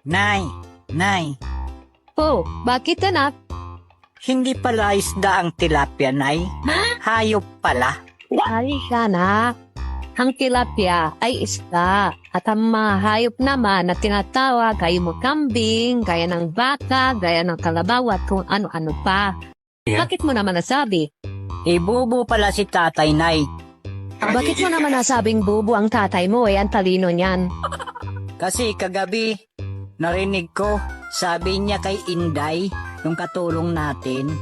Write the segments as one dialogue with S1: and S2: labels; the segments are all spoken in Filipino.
S1: Nay, Nay,
S2: Oh, bakit anak?
S1: hindi pala isda ang tilapia, Nay. Hayop pala.
S2: Ay, anak. Ang tilapia ay isda at ang mga hayop naman na tinatawag ay mo kambing, gaya ng baka, gaya ng kalabaw at kung ano-ano pa. Bakit mo naman nasabi?
S1: Ibubo pala si tatay, Nay.
S2: Bakit mo naman nasabing bubo ang tatay mo ang talino niyan?
S1: Kasi kagabi, narinig ko, sabi niya kay Inday, yung katulong natin,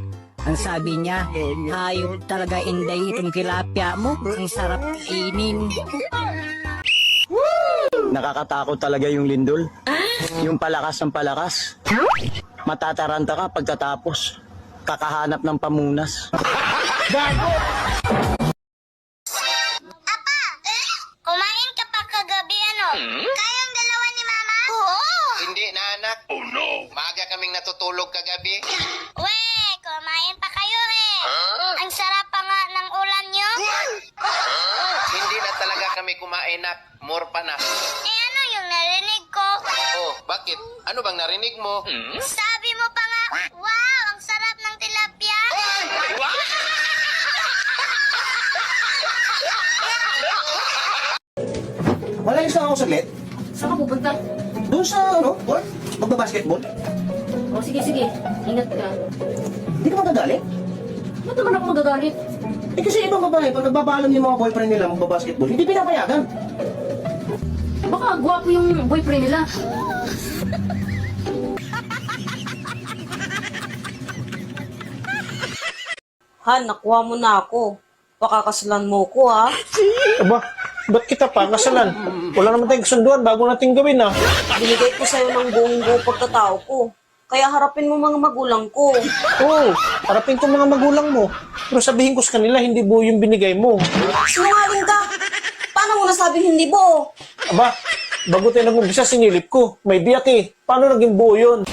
S1: ang sabi niya, hayop talaga Inday itong tilapia mo, ang sarap kainin.
S3: Nakakatakot talaga yung lindol. Yung palakas ng palakas. Matataranta ka pagkatapos. Kakahanap ng pamunas.
S4: Kumain ka pa kagabi, ano? Kayong dalawa ni Mama? Oo.
S5: Hindi na anak. Oh no! Maaga kaming natutulog kagabi.
S4: We, kumain pa kayo eh. Ang sarap pa nga ng ulam nyo.
S5: Hindi na talaga kami kumain nak. More pa na.
S4: Eh ano yung narinig ko?
S5: Oh, bakit? Ano bang narinig mo?
S4: Sabi mo pa nga, wow, ang sarap ng tilapia.
S6: Wala yung ako saglit.
S7: Saan ka pupunta?
S6: Doon sa, court? Magbabasketball?
S7: O sige, sige. Ingat ka.
S6: Hindi ka magagalit?
S7: Ba't naman ako magagalit?
S6: Eh kasi ibang babae, pag nagbabaalam yung mga boyfriend nila magbabasketball, hindi pinapayagan.
S7: Baka gwapo yung boyfriend nila.
S8: Han, nakuha mo na ako. Pakakasalan mo ko, ha?
S9: Aba, ba't kita pa kasalan? Wala naman tayong kasunduan bago nating gawin, ha?
S8: Binigay ko sa'yo ng buong-buo pagkatao ko. Kaya harapin mo mga magulang ko.
S9: Oo, harapin ko mga magulang mo. Pero sabihin ko sa kanila, hindi buo yung binigay mo.
S8: Sinungaling ka! Paano mo nasabing hindi buo?
S9: Aba, bago tayo nag-umpisa, sinilip ko. May biyak eh. Paano naging buo yun?